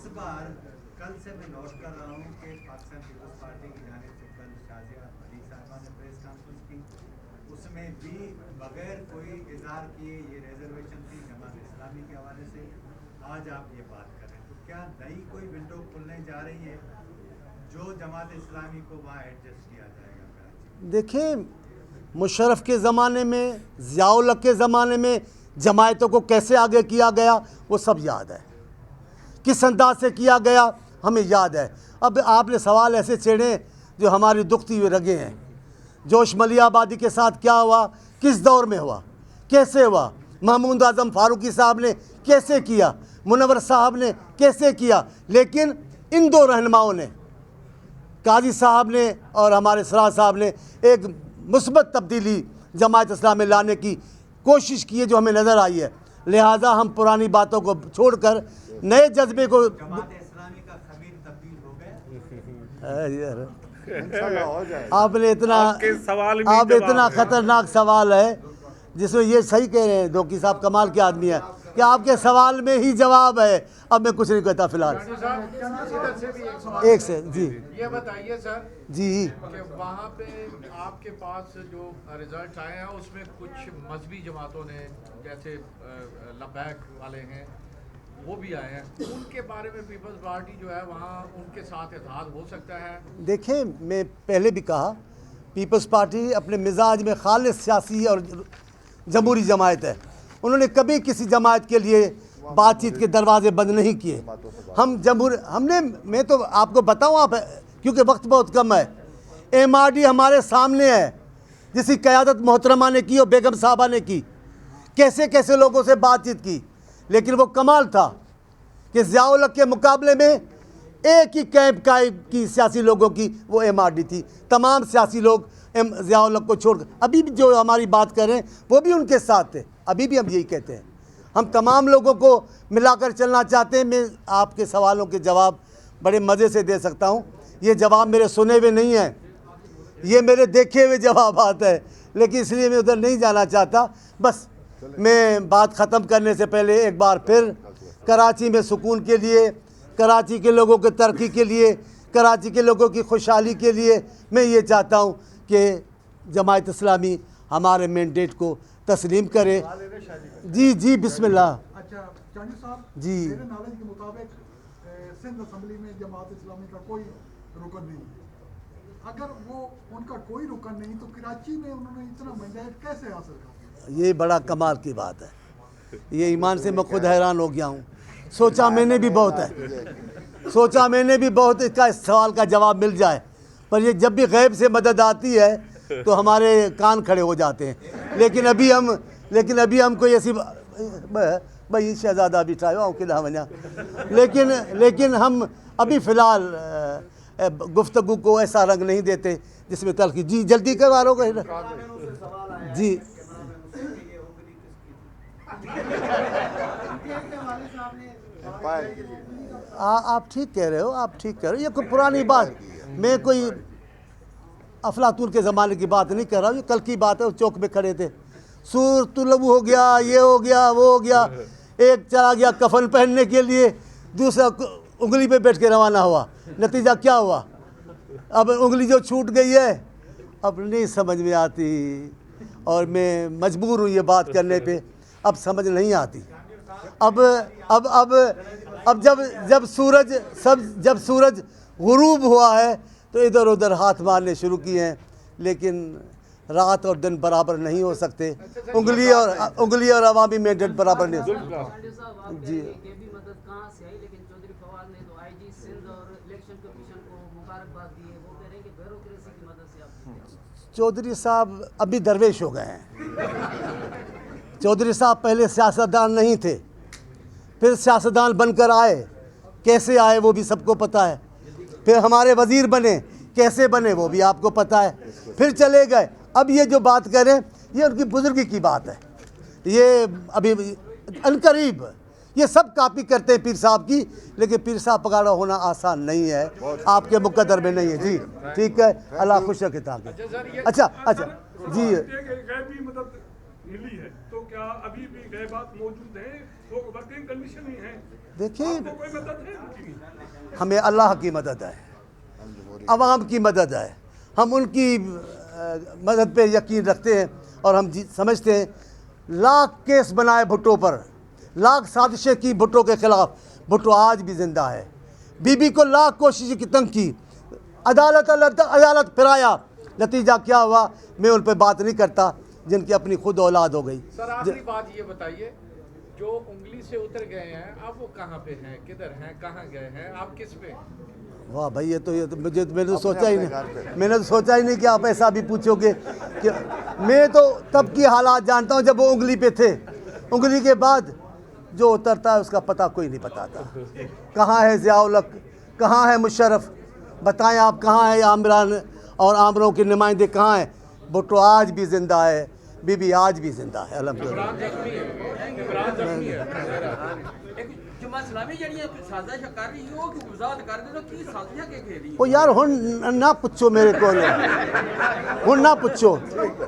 इस बार कल से मैं नोट कर रहा हूँ कि पाकिस्तान पीपल्स पार्टी की जानिब से कल शाजिया अली साहबा ने प्रेस कॉन्फ्रेंस की, उसमें भी बगैर कोई इजहार किए ये रिजर्वेशन थी जमात इस्लामी के हवाले से। आज आप ये बात करें तो क्या नई कोई विंडो खुलने जा रही है जो जमात इस्लामी को वहाँ एडजस्ट किया जाएगा कराची? देखिए, मुशर्रफ के ज़माने में, ज़ियाउल हक के ज़माने में जमायतों को कैसे आगे किया गया वो सब याद है, किस अंदाज से किया गया हमें याद है। अब आपने सवाल ऐसे छेड़े जो हमारी दुखती हुई रगें हैं। जोश मलिया आबादी के साथ क्या हुआ, किस दौर में हुआ, कैसे हुआ, महमूद आज़म फारूकी साहब ने कैसे किया, मुनव्वर साहब ने कैसे किया, लेकिन इन दो रहनुमाओं ने, काजी साहब ने और हमारे सराज साहब ने एक मुस्बत तब्दीली जमात इस्लाम में लाने की कोशिश की है जो हमें नज़र आई है। लिहाजा हम पुरानी बातों को छोड़कर नए जज्बे को जमात इस्लामी का खमीर तब्दील हो गया। आपने इतना ख़तरनाक सवाल है जिसमें ये सही कह रहे हैं दोकी साहब, कमाल के आदमी है कि आपके सवाल में ही जवाब है। अब मैं कुछ नहीं कहता फिलहाल। एक से जी ये बताइए सर जी कि वहाँ पे आपके पास जो रिजल्ट आए हैं उसमें कुछ मजहबी जमातों ने, जैसे लबैक वाले हैं, वो भी आए हैं, उनके बारे में पीपल्स पार्टी जो है वहाँ उनके साथ इत्तेहाद हो सकता है? देखें, मैं पहले भी कहा पीपल्स पार्टी अपने मिजाज में खालिस सियासी और जमहूरी जमायत है। उन्होंने कभी किसी जमायत के लिए बातचीत के दरवाजे बंद नहीं किए। मैं तो आपको बताऊं, आप क्योंकि वक्त बहुत कम है, MRD हमारे सामने है जिसकी क़यादत मोहतरमा ने की और बेगम साहबा ने की, कैसे कैसे लोगों से बातचीत की। लेकिन वो कमाल था कि ज़ियाउल हक के मुकाबले में एक ही कैंप की सियासी लोगों की वो MRD थी। तमाम सियासी लोग ज़ियाउल हक को छोड़कर अभी भी जो हमारी बात कर रहे हैं वो भी उनके साथ थे। अभी भी हम यही कहते हैं, हम तमाम लोगों को मिलाकर चलना चाहते हैं। मैं आपके सवालों के जवाब बड़े मज़े से दे सकता हूँ। ये जवाब मेरे सुने हुए नहीं हैं, ये मेरे देखे हुए जवाबात है, लेकिन इसलिए मैं उधर नहीं जाना चाहता। बस मैं बात ख़त्म करने से पहले एक बार फिर कराची में सुकून के लिए, कराची के लोगों के तरक्की के लिए, कराची के लोगों की खुशहाली के लिए मैं ये चाहता हूँ कि जमात इस्लामी हमारे मैंडेट को तस्लीम करे। जी जी बिस्मिल्लाह। अच्छा चांदी साहब जी, मेरे नॉलेज के मुताबिक सिंध असेंबली में जमात इस्लामी का कोई रुकन नहीं है। अगर वो उनका कोई रुकन नहीं तो कराची में उन्होंने इतना मैंडेट कैसे हासिल कर? ये बड़ा कमाल की बात है। ये ईमान से मैं खुद हैरान हो गया हूँ। सोचा मैंने भी बहुत इसका इस सवाल का जवाब मिल जाए, पर ये जब भी गैब से मदद आती है तो हमारे कान खड़े हो जाते हैं। लेकिन अभी हम कोई ऐसी भाई शहजादा बिठाया कि ना बना, लेकिन हम अभी फ़िलहाल गुफ्तगू को ऐसा रंग नहीं देते जिसमें तलखी। जी जल्दी करवा लो जी। आप ठीक कह रहे हो, ये कोई पुरानी बात, मैं कोई अफलातून के ज़माने की बात नहीं कर रहा हूँ। ये कल की बात है, उस चौक में खड़े थे, सूर तुलबू हो गया, ये हो गया, वो हो गया, एक चला गया कफन पहनने के लिए, दूसरा उंगली पे बैठ के रवाना हुआ। नतीजा क्या हुआ? अब उंगली जो छूट गई है अब नहीं समझ में आती, और मैं मजबूर हूँ ये बात करने पे, अब समझ नहीं आती। अब जब सूरज गुरूब हुआ है तो इधर उधर हाथ मारने शुरू किए हैं, लेकिन रात और दिन बराबर नहीं हो सकते। उंगली और अवामी मैंडेट बराबर नहीं हो सकते। जी चौधरी साहब अभी दरवेश हो गए हैं। चौधरी साहब पहले सियासतदान नहीं थे, फिर सियासतदान बनकर आए। कैसे आए वो भी सबको पता है। फिर हमारे वज़ीर बने, कैसे बने वो भी आपको पता है। फिर चले गए। अब ये जो बात करें ये उनकी बुजुर्गी की बात है। ये अभी अनकरीब ये सब कॉपी करते हैं पीर साहब की, लेकिन पीर साहब पगाड़ा होना आसान नहीं है, आपके मुकद्दर में नहीं है। जी ठीक है, अल्लाह खुश रखे ताकि। अच्छा जी गैबी मदद मिली है तो क्या अभी भी गैबात मौजूद हैं? वर्किंग कंडीशन ही है, देखिए आपको कोई मदद है उनकी? हमें अल्लाह की मदद है, अवाम की मदद है, हम उनकी मदद पे यकीन रखते हैं और हम समझते हैं लाख केस बनाए भुट्टो पर, लाख साजिशें की भुट्टो के ख़िलाफ़, भुट्टो आज भी ज़िंदा है। बीबी को लाख कोशिशें की तंग की, अदालत फिराया, नतीजा क्या हुआ मैं उन पर बात नहीं करता जिनकी अपनी खुद औलाद हो गई। सर आखिरी बात ये बताइए, जो उंगली से उतर गए हैं अब वो कहाँ पे हैं, किधर हैं, कहाँ गए हैं, आप किस पे? वाह भाई ये तो मैंने तो सोचा ही नहीं, मैंने तो सोचा ही नहीं कि आप ऐसा भी पूछोगे कि मैं तो तब की हालात जानता हूँ जब वो उंगली पे थे, उंगली के बाद जो उतरता है उसका पता कोई नहीं बताता। कहाँ है ज़ियाउल हक, कहाँ है मुशर्रफ, बताएं आप कहाँ है आमरान और आमरों के नुमाइंदे कहाँ हैं? भुट्टो आज भी ज़िंदा है, बीबी आज भी ज़िंदा है अल्हम्दुलिल्लाह। जमा इस्लामी जड़ियां साजिश कर रही हो कि वजाहत कर दे कि साजिश के खेली ओ यार हुन ना पूछो मेरे को, हुन ना पूछो,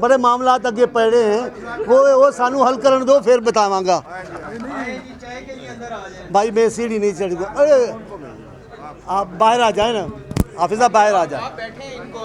बड़े मामलात अगे पड़े हैं, वो सानू हल करन दो फिर बतावांगा। भाई मैं सीढ़ी नहीं चढ़ गया, अरे आप बाहर आ जाए ना, हाफिज़ा बाहर आ जाए। बैठे इनको